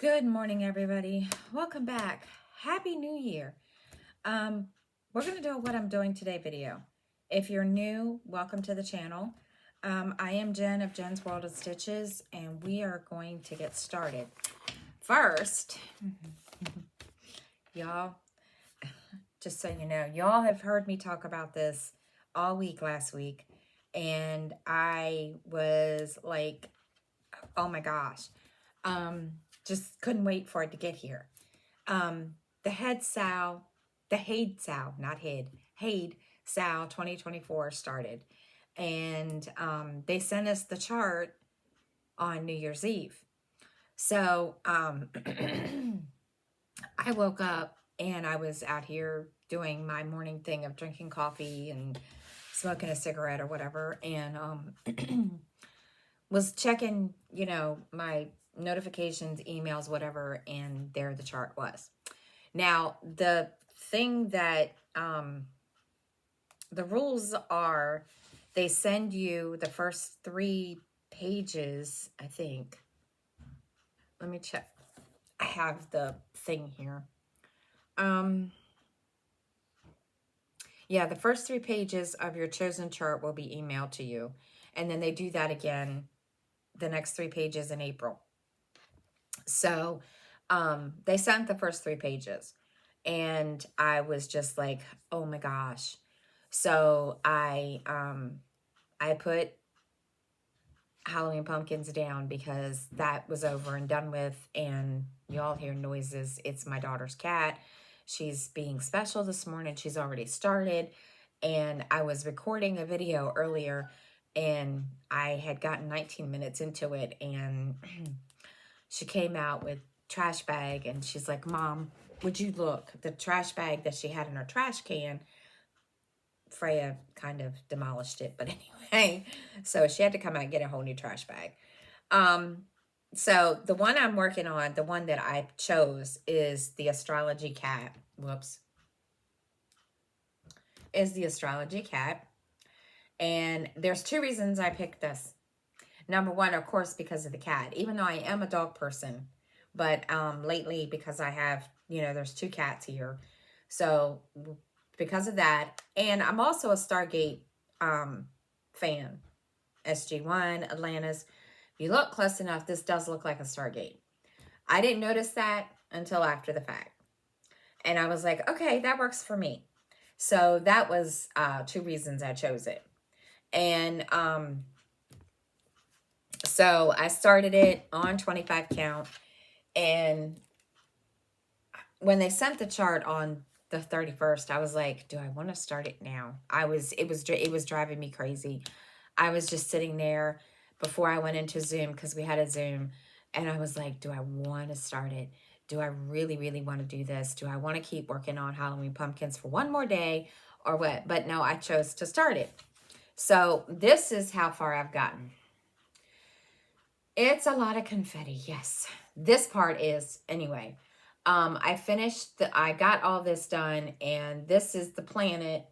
Good morning, everybody. Welcome back. Happy New Year. We're going to do a what I'm doing today video. If you're new, welcome to the channel. I am Jen of Jen's World of Stitches, and we are going to get started. First, y'all, just so you know, y'all have heard me talk about this all week last week, and I was like, oh my gosh, just couldn't wait for it to get here. The Haid Sow, not Head, Haid Sow 2024 started. And they sent us the chart on New Year's Eve. So I woke up and I was out here doing my morning thing of drinking coffee and smoking a cigarette or whatever. And was checking, my notifications, emails, whatever. And there the chart was. Now, the thing that the rules are, they send you the first 3 pages, I think. Let me check. I have the thing here. Yeah, the first 3 pages of your chosen chart will be emailed to you. And then they do that again, the next 3 pages in April. So they sent the first 3 pages. And I was just like, oh my gosh. So I put Halloween pumpkins down because that was over and done with. And y'all hear noises. It's my daughter's cat. She's being special this morning. She's already started. And I was recording a video earlier and I had gotten 19 minutes into it. And she came out with trash bag and she's like, Mom, would you look? The trash bag that she had in her trash can, Freya kind of demolished it, but anyway, so she had to come out and get a whole new trash bag. So the one I'm working on, the one that I chose is the Astrology Cat. Is the Astrology Cat. And there's 2 reasons I picked this. Number one, of course, because of the cat, even though I am a dog person, but lately because I have, there's 2 cats here. So because of that, and I'm also a Stargate fan. SG1, Atlantis. If you look close enough, this does look like a Stargate. I didn't notice that until after the fact. And I was like, okay, that works for me. So that was 2 reasons I chose it. And so I started it on 25 count. And when they sent the chart on the 31st, I was like, do I want to start it now? It was driving me crazy. I was just sitting there before I went into Zoom, because we had a Zoom, and I was like, do I want to start it? Do I really, really want to do this? Do I want to keep working on Halloween pumpkins for one more day or what? But no, I chose to start it. So this is how far I've gotten. It's a lot of confetti, yes. This part is, anyway. I got all this done, and this is the planet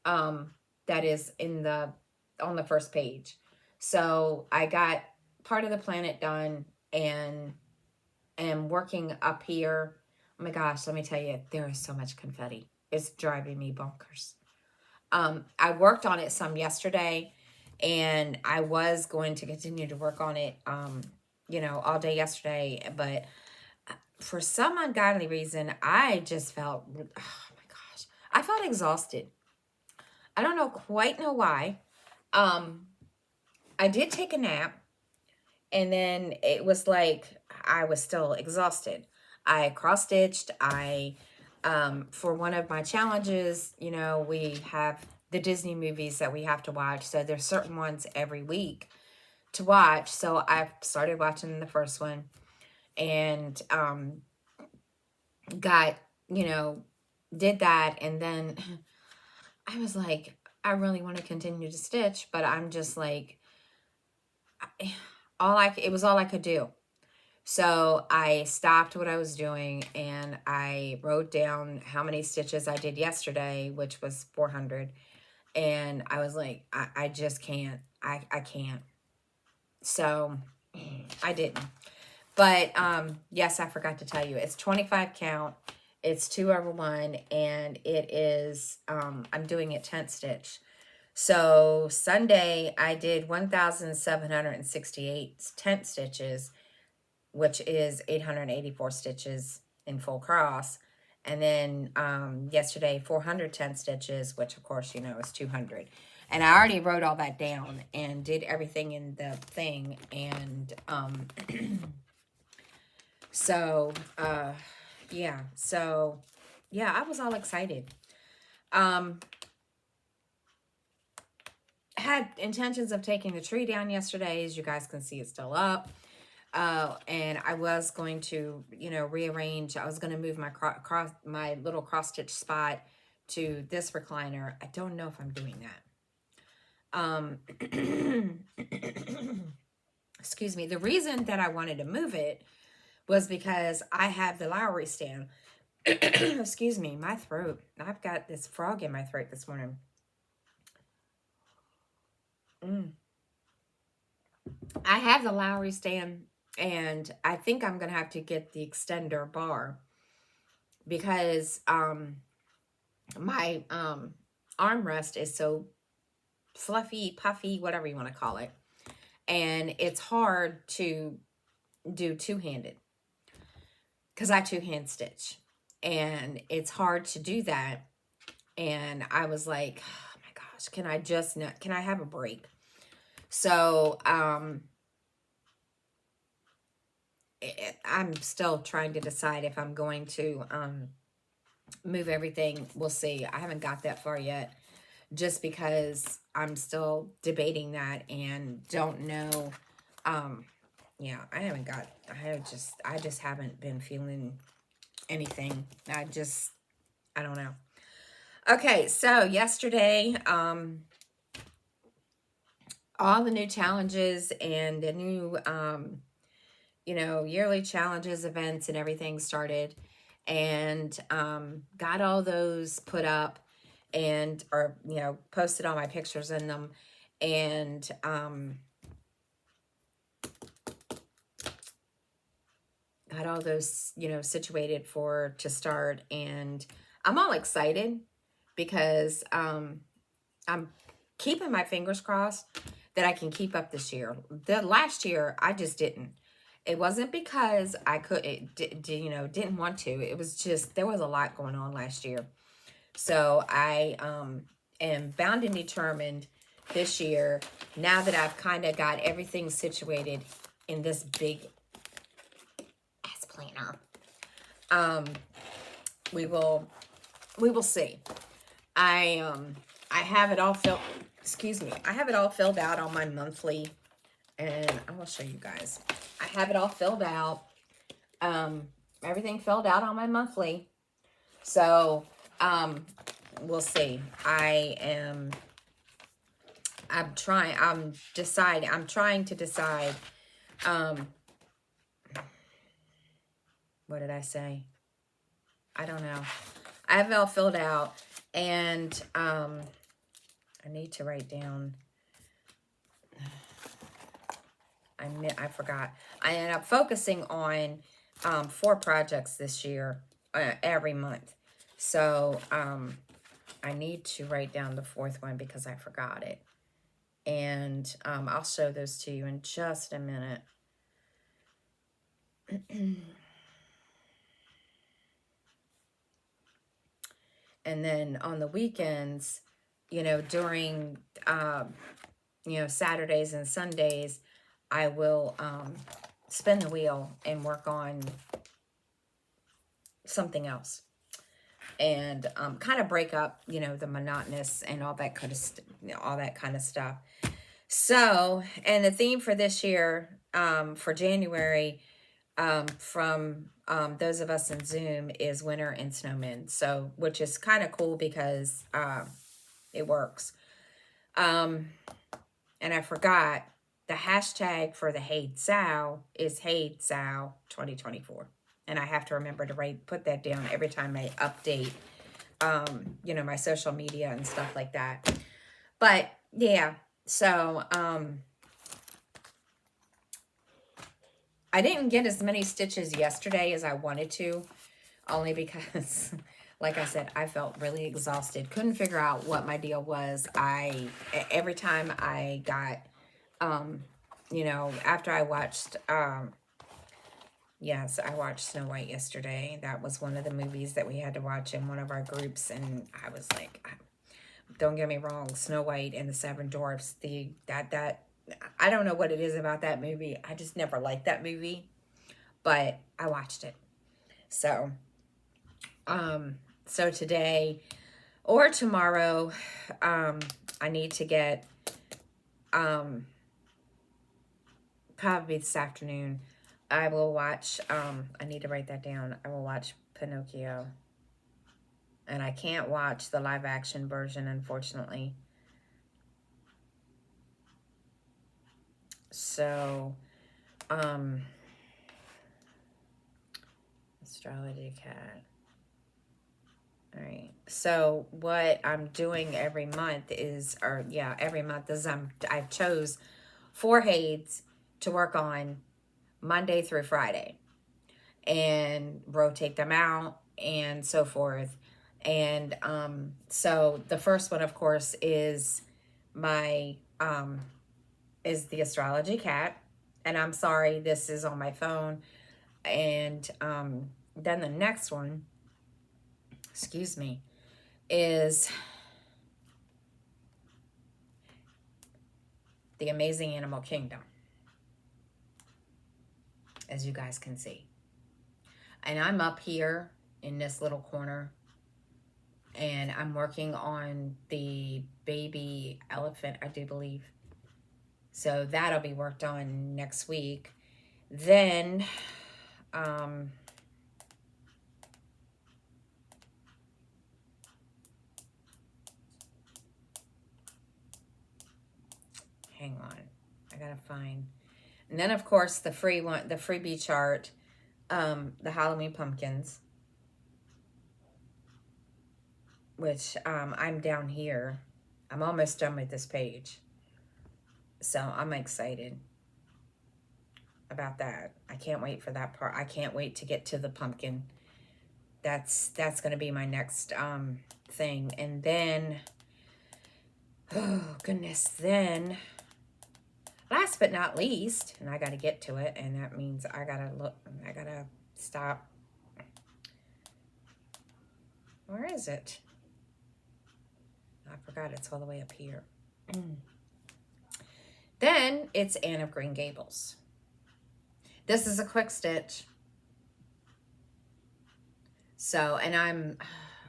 that is on the first page. So I got part of the planet done and am working up here. Oh my gosh, let me tell you, there is so much confetti. It's driving me bonkers. I worked on it some yesterday, and I was going to continue to work on it, all day yesterday, but for some ungodly reason, I just felt, oh my gosh, I felt exhausted. I don't quite know why. I did take a nap, and then it was like I was still exhausted. I cross-stitched. For one of my challenges, we have the Disney movies that we have to watch. So there's certain ones every week to watch. So I started watching the first one and got, did that. And then I was like, I really want to continue to stitch, but I'm just like, it was all I could do. So I stopped what I was doing and I wrote down how many stitches I did yesterday, which was 400. And I was like, I just can't. I can't. So I didn't. But yes, I forgot to tell you, it's 25 count. It's 2/1, and it is, I'm doing it tent stitch. So Sunday I did 1,768 tent stitches, which is 884 stitches in full cross. And then yesterday 410 stitches, which of course you know is 200. And I already wrote all that down and did everything in the thing. And so yeah, so yeah, I was all excited. Had intentions of taking the tree down yesterday. As you guys can see, it's still up. And I was going to, rearrange. I was going to move my little cross stitch spot to this recliner. I don't know if I'm doing that. Excuse me. The reason that I wanted to move it was because I have the Lowry stand. Excuse me, my throat. I've got this frog in my throat this morning. I have the Lowry stand, and I think I'm going to have to get the extender bar because my armrest is so fluffy, puffy, whatever you want to call it. And it's hard to do two-handed because I two-hand stitch. And it's hard to do that. And I was like, oh my gosh, can I have a break? So I'm still trying to decide if I'm going to move everything. We'll see. I haven't got that far yet, just because I'm still debating that and don't know. Yeah, I just haven't been feeling anything. I don't know. Okay, so yesterday, all the new challenges and the new, yearly challenges, events, and everything started, and got all those put up and, or, posted all my pictures in them, and got all those, situated to start. And I'm all excited because I'm keeping my fingers crossed that I can keep up this year. The last year, I just didn't. It wasn't because I didn't want to. It was just, there was a lot going on last year. So I am bound and determined this year, now that I've kind of got everything situated in this big ass planner. We will see. I have it all filled. Excuse me. I have it all filled out on my monthly, and I will show you guys. I have it all filled out. Everything filled out on my monthly. So, we'll see. I'm trying to decide, what did I say? I don't know. I have it all filled out, and, I need to write down. I forgot. I ended up focusing on 4 projects this year, every month. So I need to write down the 4th one because I forgot it. And I'll show those to you in just a minute. And then on the weekends, during, Saturdays and Sundays, I will spin the wheel and work on something else. And kind of break up, the monotonous and all that kind of stuff. So, and the theme for this year, for January, from those of us in Zoom, is winter and snowmen. So, which is kind of cool because it works. And I forgot, the hashtag for the HaidSow is HaidSow 2024. And I have to remember to put that down every time I update, my social media and stuff like that. But yeah, so I didn't get as many stitches yesterday as I wanted to, only because, like I said, I felt really exhausted. Couldn't figure out what my deal was. Every time I got, after I watched, yes, I watched Snow White yesterday. That was one of the movies that we had to watch in one of our groups, and I was like, don't get me wrong, Snow White and the Seven Dwarfs, I don't know what it is about that movie. I just never liked that movie, but I watched it. So, so today or tomorrow, I need to get, probably this afternoon, I will watch, I need to write that down. I will watch Pinocchio. And I can't watch the live action version, unfortunately. So, Astrology Cat. All right. So what I'm doing every month is, I chose 4 Hades to work on Monday through Friday and rotate them out and so forth. And so the first one, of course, is my is the Astrology Cat. And I'm sorry, this is on my phone. And then the next one, excuse me, is the Amazing Animal Kingdom, as you guys can see. And I'm up here in this little corner, and I'm working on the baby elephant, I do believe. So that'll be worked on next week. Then, hang on, I gotta find. And then, of course, the free one, the freebie chart, the Halloween pumpkins, which I'm down here. I'm almost done with this page. So I'm excited about that. I can't wait for that part. I can't wait to get to the pumpkin. That's going to be my next thing. And then, oh goodness, then last but not least, and I got to get to it, and that means I got to stop. Where is it? I forgot, it's all the way up here. Then it's Anne of Green Gables. This is a quick stitch. So, and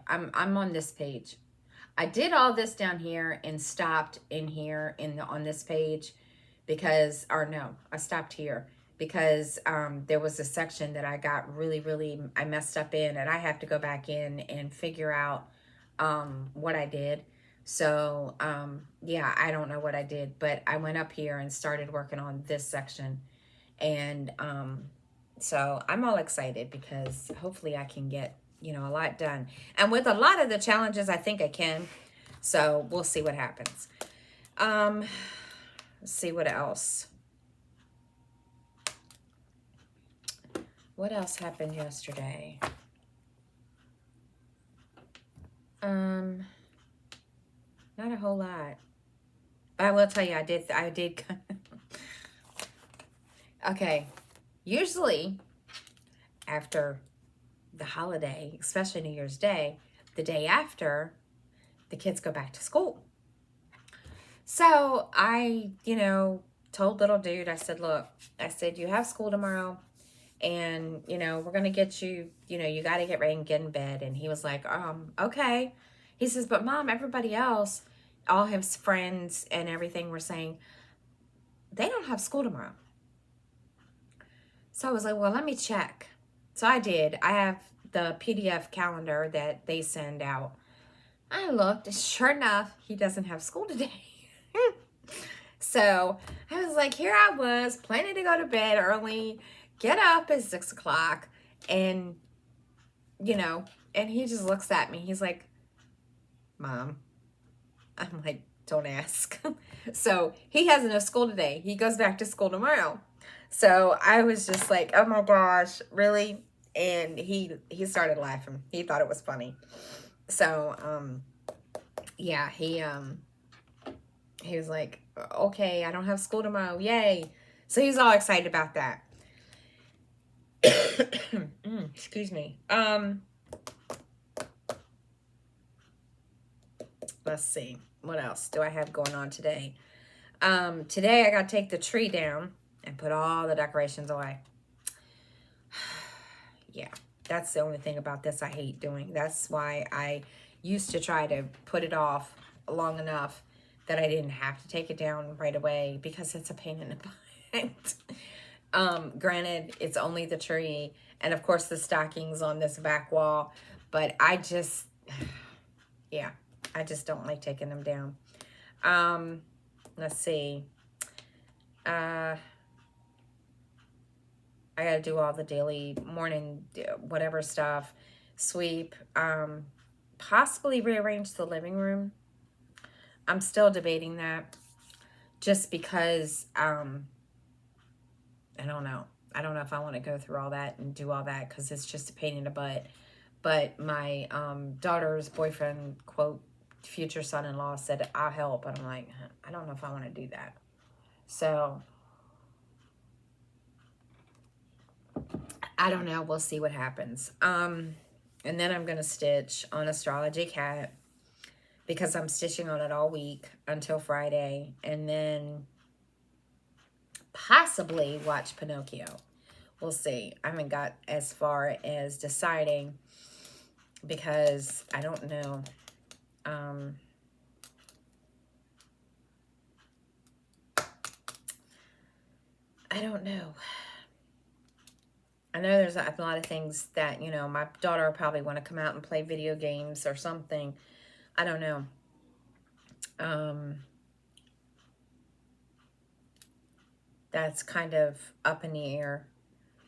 I'm on this page. I did all this down here and stopped in here on this page because, or no, I stopped here because there was a section that I got I messed up in, and I have to go back in and figure out what I did. So, yeah, I don't know what I did, but I went up here and started working on this section. And so I'm all excited because hopefully I can get, a lot done. And with a lot of the challenges, I think I can. So we'll see what happens. Let's see what else. What else happened yesterday? Not a whole lot. But I will tell you, I did. Okay. Usually after the holiday, especially New Year's Day, the day after, the kids go back to school. So I, told little dude, I said, look, you have school tomorrow, and, we're going to get you, you got to get ready and get in bed. And he was like, okay. He says, but Mom, everybody else, all his friends and everything were saying, they don't have school tomorrow. So I was like, well, let me check. So I did. I have the PDF calendar that they send out. I looked, and sure enough, he doesn't have school today. So I was like, here I was planning to go to bed early, get up at 6 o'clock, and, and he just looks at me. He's like, Mom. I'm like, don't ask. So he has no school today. He goes back to school tomorrow. So I was just like, oh my gosh, really? And he started laughing. He thought it was funny. So yeah, he was like, okay, I don't have school tomorrow. Yay. So he was all excited about that. Excuse me. Let's see. What else do I have going on today? Today I got to take the tree down and put all the decorations away. Yeah, that's the only thing about this I hate doing. That's why I used to try to put it off long enough that I didn't have to take it down right away because it's a pain in the butt. Granted, it's only the tree and of course the stockings on this back wall, but I just, yeah, I just don't like taking them down. Let's see. I gotta do all the daily morning whatever stuff, sweep, possibly rearrange the living room. I'm still debating that just because I don't know. I don't know if I want to go through all that and do all that because it's just a pain in the butt. But my daughter's boyfriend, quote, future son-in-law, said, I'll help. And I'm like, I don't know if I want to do that. So I don't know. We'll see what happens. And then I'm going to stitch on Astrology Cat because I'm stitching on it all week until Friday. And then possibly watch Pinocchio. We'll see. I haven't got as far as deciding because I don't know. I don't know. I know there's a lot of things that, you know, my daughter will probably want to come out and play video games or something. I don't know. That's kind of up in the air.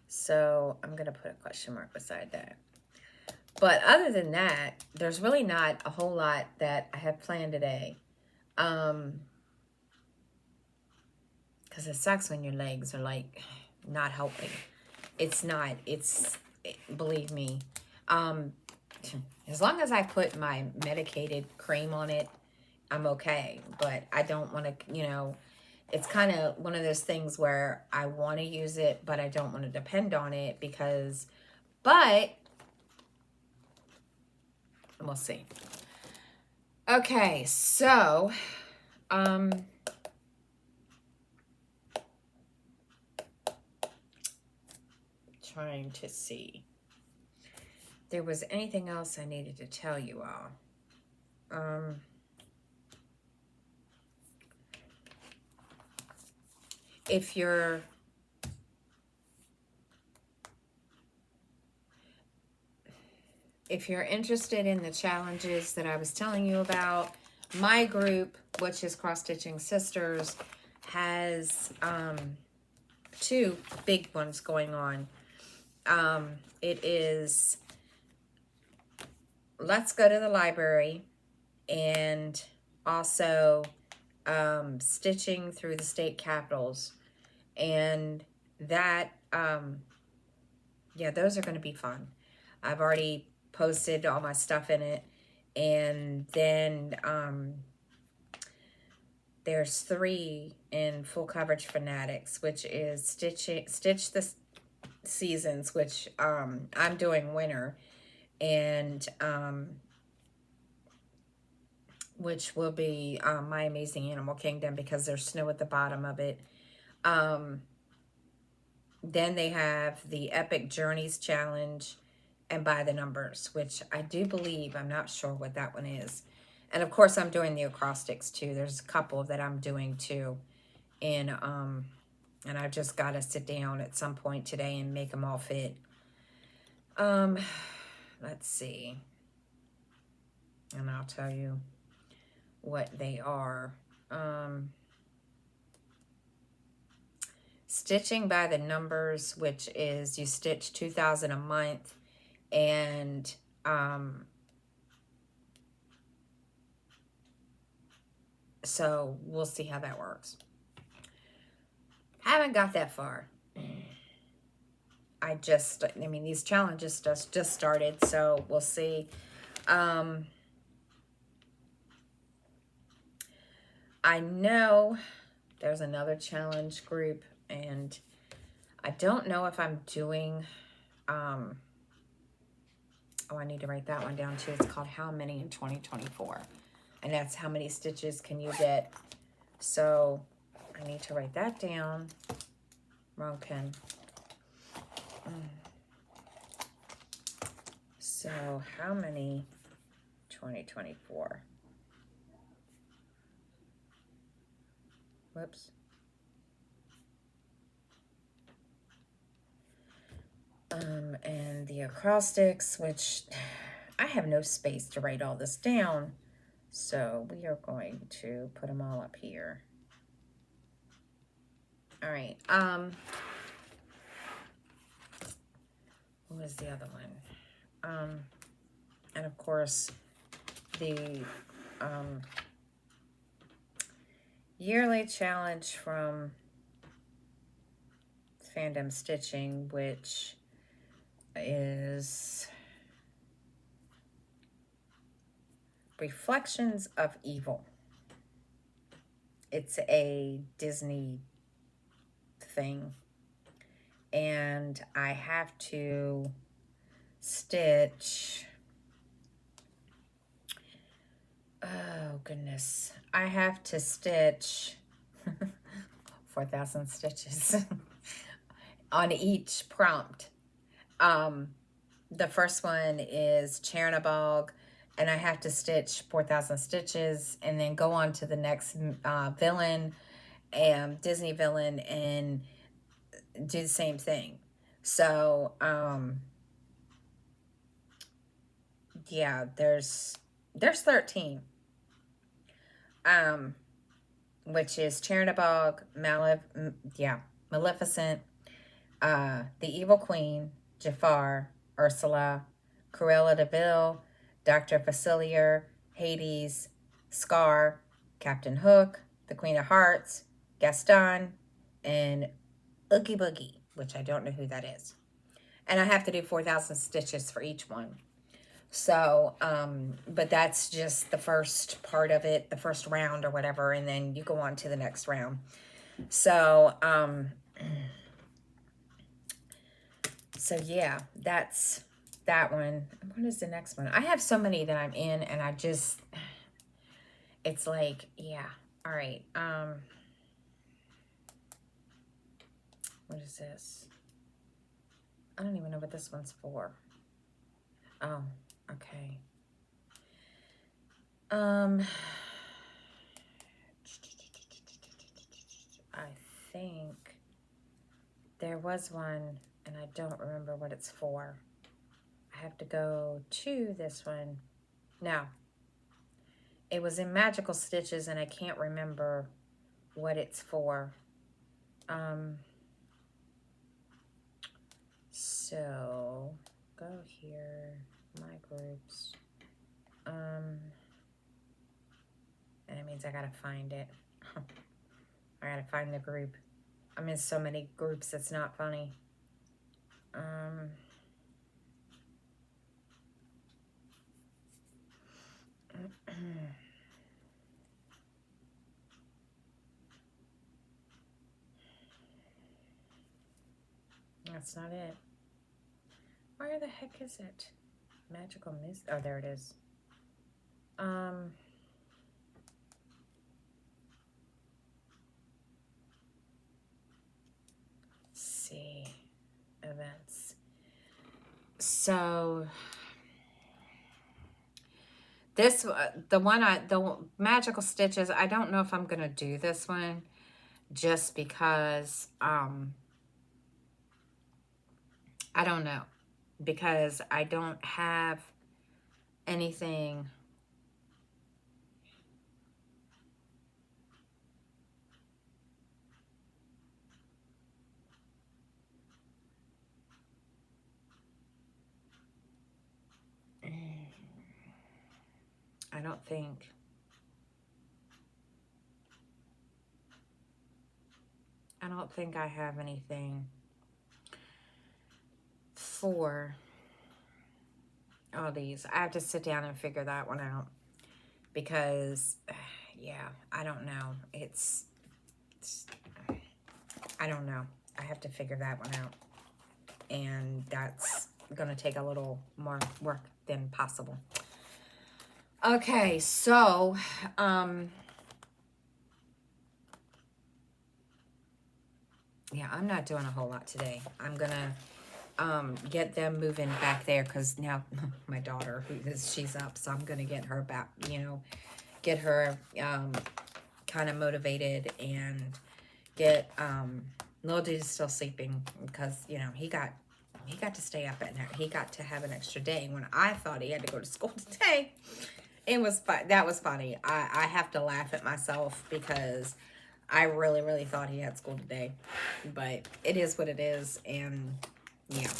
So I'm going to put a question mark beside that. But other than that, there's really not a whole lot that I have planned today. Because it sucks when your legs are like not helping. It's not. It's, believe me. As long as I put my medicated cream on it, I'm okay. But I don't want to, you know, it's kind of one of those things where I want to use it, but I don't want to depend on it because, but we'll see. Okay, so, trying to see. There was anything else I needed to tell you all. If you're interested in the challenges that I was telling you about, my group, which is Cross Stitching Sisters, has two big ones going on. It is Let's Go to the Library and also Stitching Through the State Capitals. And that, yeah, those are going to be fun. I've already posted all my stuff in it. And then there's 3 in Full Coverage Fanatics, which is Stitch the Seasons, which I'm doing winter, and which will be My Amazing Animal Kingdom because there's snow at the bottom of it. Then they have the Epic Journeys Challenge and By the Numbers, which I do believe, I'm not sure what that one is. And of course, I'm doing the acrostics too. There's a couple that I'm doing too. And I've just got to sit down at some point today and make them all fit. Let's see. And I'll tell you what they are. Stitching by the Numbers, which is you stitch 2,000 a month, and so we'll see how that works. Haven't got that far. I mean, these challenges just started, so we'll see. I know there's another challenge group, and I don't know if I'm doing, oh, I need to write that one down too. It's called How Many in 2024. And that's how many stitches can you get. So I need to write that down. Wrong pen. So how many 2024? Whoops. And the acrostics, which I have no space to write all this down. So we are going to put them all up here. All right. What was the other one? And of course, the yearly challenge from Fandom Stitching, which is Reflections of Evil. It's a Disney thing, and I have to stitch, oh goodness, I have to stitch 4,000 stitches on each prompt. The first one is Chernabog, and I have to stitch 4,000 stitches and then go on to the next villain, Disney villain, and do the same thing. So, yeah, there's 13. Which is Chernabog, Maleficent, the Evil Queen, Jafar, Ursula, Cruella de Vil, Dr. Facilier, Hades, Scar, Captain Hook, the Queen of Hearts, Gaston, and Oogie Boogie, which I don't know who that is. And I have to do 4,000 stitches for each one. So, but that's just the first part of it, the first round or whatever, and then you go on to the next round. So, so yeah, that's that one. What is the next one? I have so many that I'm in, and I just, it's like, yeah. All right. What is this? I don't even know what this one's for. Oh, okay. I think there was one, and I don't remember what it's for. I have to go to this one. No. It was in Magical Stitches, and I can't remember what it's for. So, go here, my groups. And it means I gotta find it. I gotta find the group. I'm in so many groups, it's not funny. That's not it. Where the heck is it? Magical Mist. Oh, there it is. Let's see. Events. So this, the Magical Stitches, I don't know if I'm gonna do this one, just because I don't know, because I don't have anything. I don't think. I don't think I have anything for all these? I have to sit down and figure that one out because, yeah, I don't know. I don't know. I have to figure that one out. And that's going to take a little more work than possible. Okay, so, yeah, I'm not doing a whole lot today. I'm going to get them moving back there because now my daughter, she's up, so I'm going to get her back, get her kind of motivated and get Lil Dude's still sleeping because he got to stay up at night. He got to have an extra day when I thought he had to go to school today. That was funny. I have to laugh at myself because I really thought he had school today, but it is what it is. And yeah,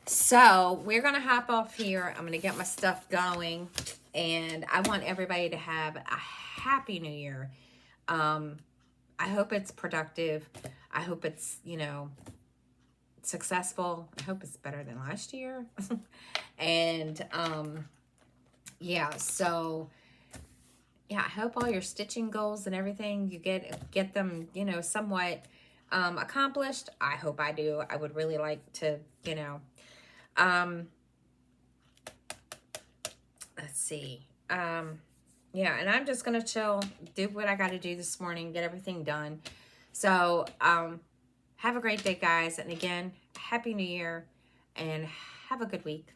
so we're gonna hop off here. I'm gonna get my stuff going, and I want everybody to have a happy new year. I hope it's productive. I hope it's, successful. I hope it's better than last year. And, yeah, so, yeah, I hope all your stitching goals and everything, you get them, somewhat, accomplished. I hope I do. I would really like to, let's see. Yeah, and I'm just going to chill, do what I got to do this morning, get everything done. So, have a great day, guys. And again, Happy New Year and have a good week.